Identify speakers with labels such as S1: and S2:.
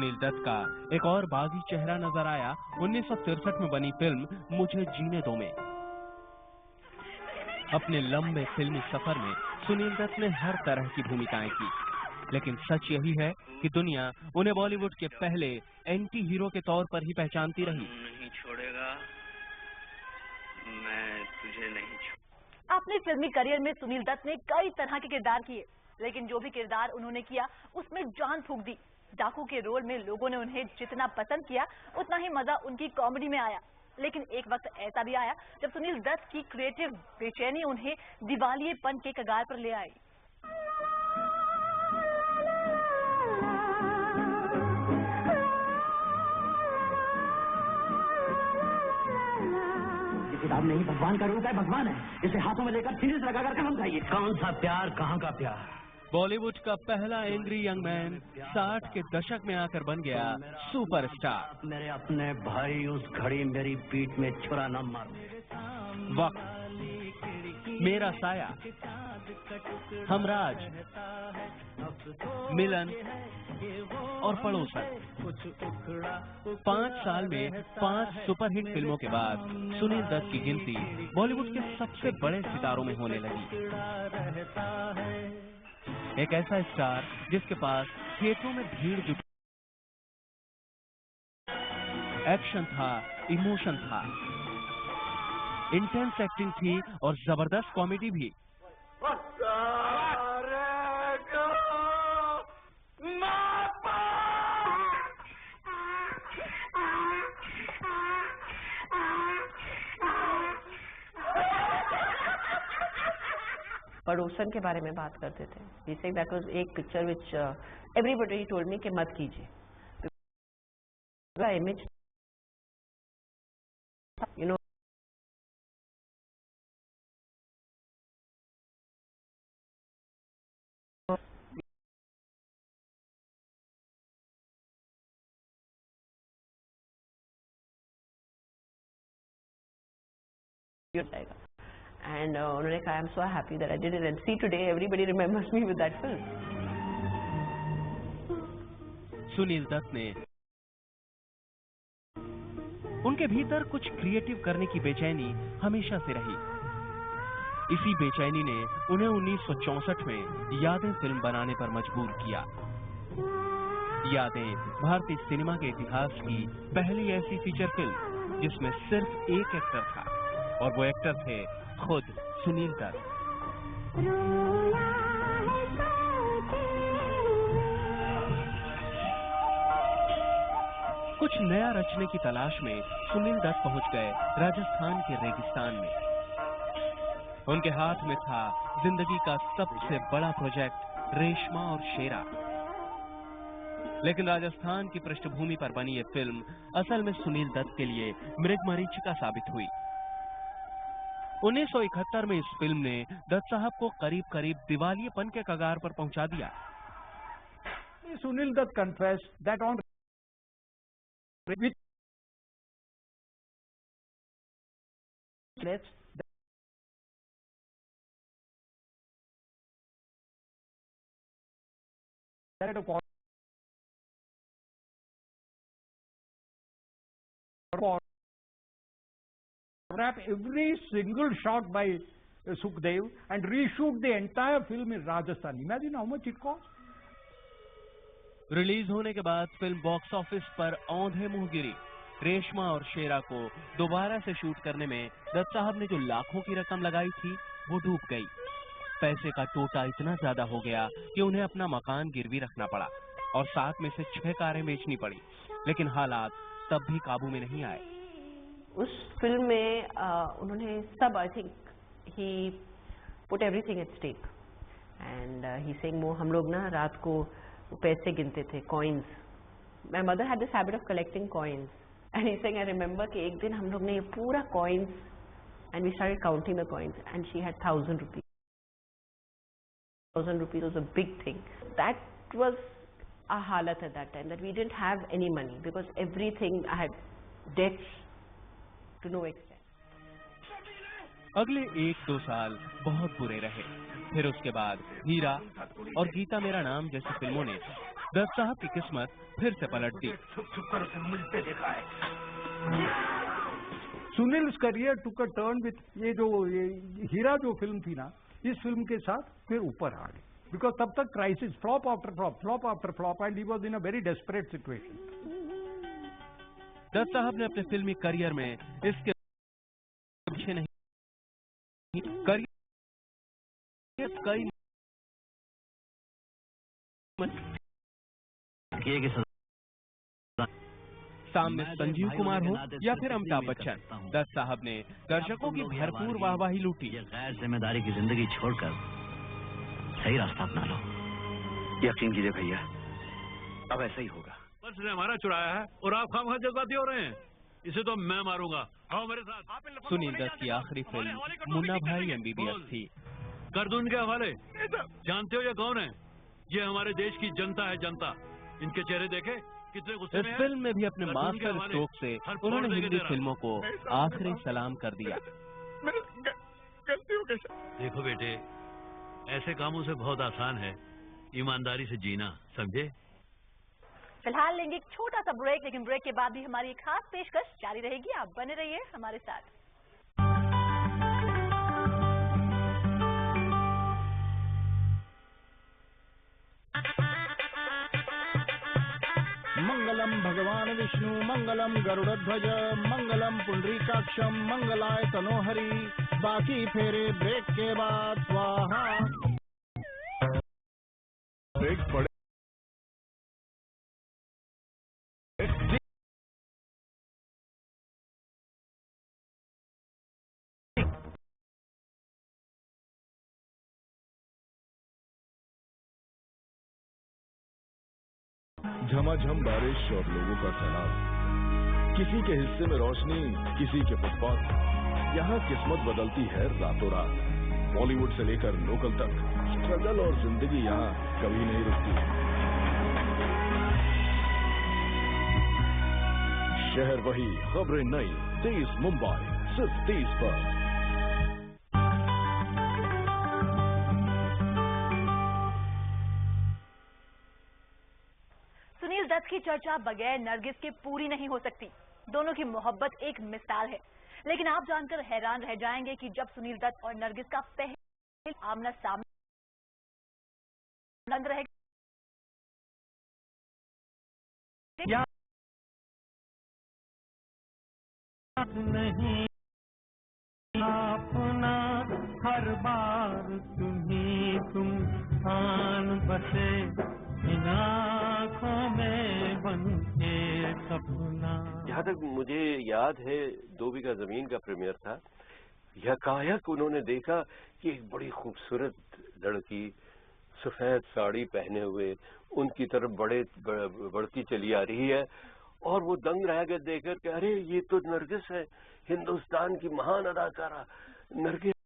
S1: सुनील दत्त का एक और बागी चेहरा नजर आया 1963 में बनी फिल्म मुझे जीने दो में। अपने लंबे फिल्मी सफर में सुनील दत्त ने हर तरह की भूमिकाएं की, लेकिन सच यही है कि दुनिया उन्हें बॉलीवुड के पहले एंटी हीरो के तौर पर ही पहचानती रही।
S2: नहीं छोड़ेगा, मैं तुझे नहीं छोड़।
S3: अपने फिल्मी करियर में सुनील दत्त ने कई तरह के किरदार किए, लेकिन जो भी किरदार उन्होंने किया उसमें जान फूंक दी। डाकू के रोल में लोगों ने उन्हें जितना पसंद किया उतना ही मजा उनकी कॉमेडी में आया। लेकिन एक वक्त ऐसा भी आया जब सुनील दत्त की क्रिएटिव बेचैनी उन्हें दिवालियेपन के कगार पर ले आई।
S4: किताब नहीं, भगवान का रूप है, भगवान है। इसे हाथों में लेकर सीरीज लगाकर कसम खाइए।
S5: कौन सा प्यार, कहाँ का प्यार।
S1: बॉलीवुड का पहला एंग्री यंग मैन 60 के दशक में आकर बन गया सुपरस्टार।
S5: मेरे अपने भाई उस घड़ी मेरी पीठ में छुरा न मार।
S1: वक्त, मेरा साया, हमराज, मिलन और पड़ोसन। 5 साल में 5 सुपरहिट फिल्मों के बाद सुनील दत्त की गिनती बॉलीवुड के सबसे बड़े सितारों में होने लगी। एक ऐसा स्टार जिसके पास थिएटरों में भीड़ जुटी, एक्शन था, इमोशन था, इंटेंस एक्टिंग थी और जबरदस्त कॉमेडी भी।
S6: पड़ोसन के बारे में बात करते थे। He said that was एक picture which everybody told me कि मत कीजिए। image, you know, and उन्होंने कहा I'm so happy that I did it and see today everybody remembers me with that film.
S1: Sunil Dutt ने उनके भीतर कुछ क्रिएटिव करने की बेचैनी हमेशा से रही। इसी बेचैनी ने उन्हें 1964 में यादें फिल्म बनाने पर मजबूर किया। यादें भारतीय सिनेमा के इतिहास की पहली ऐसी फीचर फिल्म जिसमें सिर्फ एक एक्टर था और वो एक्टर थे खुद सुनील दत्त। कुछ नया रचने की तलाश में सुनील दत्त पहुंच गए राजस्थान के रेगिस्तान में। उनके हाथ में था जिंदगी का सबसे बड़ा प्रोजेक्ट रेशमा और शेरा। लेकिन राजस्थान की पृष्ठभूमि पर बनी ये फिल्म असल में सुनील दत्त के लिए मृगमरीचिका साबित हुई। 1971 में इस फिल्म ने दत्त साहब को करीब करीब दिवालियेपन के कगार पर पहुंचा दिया।
S7: Sunil Dutt confessed that on which wrap every single shot by Sukhdev and reshoot the entire film in Rajasthan. Imagine how much it cost.
S1: Release होने के बाद फिल्म बॉक्स ऑफिस पर औंधे मुंह गिरी। रेशमा और शेरा को दोबारा से शूट करने में दत्त साहब ने जो लाखों की रकम लगाई थी वो डूब गई। पैसे का टोटा इतना ज्यादा हो गया कि उन्हें अपना मकान गिरवी रखना पड़ा और 7 में से 6 कारें बेचनी पड़ी। लेकिन हालात तब भी काबू में नहीं आए।
S6: उस फिल्म में उन्होंने सब, I think he put everything at stake and he saying वो हम लोग ना रात को पैसे गिनते थे, coins. My mother had this habit of collecting coins and he saying I remember कि एक दिन हम लोग ने ये पूरा coins and we started counting the coins and she had 1000 rupees. 1000 rupees was a big thing. That was our halat at that time, that we didn't have any money because everything I had debts to no extent.
S1: अगले 1-2 साल बहुत बुरे रहे। फिर उसके बाद हीरा और गीता मेरा नाम जैसी फिल्मों ने दत्त साहब की किस्मत फिर से पलट दी।
S5: छुप कर उसे मिलते देखा है।
S7: Sunil's career took a turn with ये हीरा जो फिल्म थी ना, इस फिल्म के साथ फिर ऊपर आ गई, बिकॉज तब तक crisis, flop after flop, and he was in a very desperate situation.
S1: Dutt साहब ने अपने फिल्मी करियर में इसके पीछे नहीं करियर कई सामने संजीव कुमार हो या फिर अमिताभ बच्चन, दत्त साहब ने दर्शकों की भरपूर वाहवाही लूटी।
S5: ये गैर जिम्मेदारी की जिंदगी छोड़कर सही रास्ता अपना लो।
S2: यकीन कीजिए भैया, अब ऐसा ही होगा।
S8: पर्स ने हमारा चुराया है और आप खामखा जज्बाती हो रहे हैं। इसे तो मैं मारूंगा। आओ मेरे साथ।
S1: सुनील दत्त की आखिरी फिल्म मुन्ना भाई MBBS थी।
S8: कर दूं इनके हवाले। जानते हो ये कौन है? ये हमारे देश की जनता है, जनता। इनके चेहरे देखे कितने गुस्से में
S1: इस
S8: हैं।
S1: फिल्म में भी अपने मास्टर स्ट्रोक से उन्होंने हिंदी फिल्मों को आखिरी सलाम कर दिया।
S8: देखो बेटे, ऐसे कामों से बहुत आसान है ईमानदारी से जीना, समझे?
S3: फिलहाल लेंगे एक छोटा सा ब्रेक, लेकिन ब्रेक के बाद भी हमारी एक खास पेशकश जारी रहेगी। आप बने रहिए हमारे साथ।
S9: मंगलम भगवान विष्णु, मंगलम गरुड़ध्वज, मंगलम पुंडरीकाक्षम, मंगलाय तनोहरि। बाकी फेरे ब्रेक के बाद स्वाहा। ब्रेक पड़े झमाझम बारिश और लोगों का सैलाब, किसी के हिस्से में रोशनी, किसी के फुटपाथ। यहाँ किस्मत बदलती है रातों रात। बॉलीवुड से लेकर लोकल तक स्ट्रगल और जिंदगी यहाँ कभी नहीं रुकती। शहर वही, खबरें नई, 30 मुंबई, सिर्फ 30 पर।
S3: सुनील दत्त की चर्चा बगैर नरगिस के पूरी नहीं हो सकती। दोनों की मोहब्बत एक मिसाल है, लेकिन आप जानकर हैरान रह जाएंगे कि जब सुनील दत्त और नरगिस का पहले आमना सामना रहे
S9: नहीं अपना हर बार तुम आन बसे इन आँखों में बन के सपना।
S10: जहाँ तक मुझे याद है, दो बीघा जमीन का प्रीमियर था। यकायक उन्होंने देखा कि एक बड़ी खूबसूरत लड़की सफेद साड़ी पहने हुए उनकी तरफ बढ़ती चली आ रही है, और वो दंग रह गए देखकर कि अरे ये तो नरगिस है, हिंदुस्तान की महान अदाकारा नरगिस।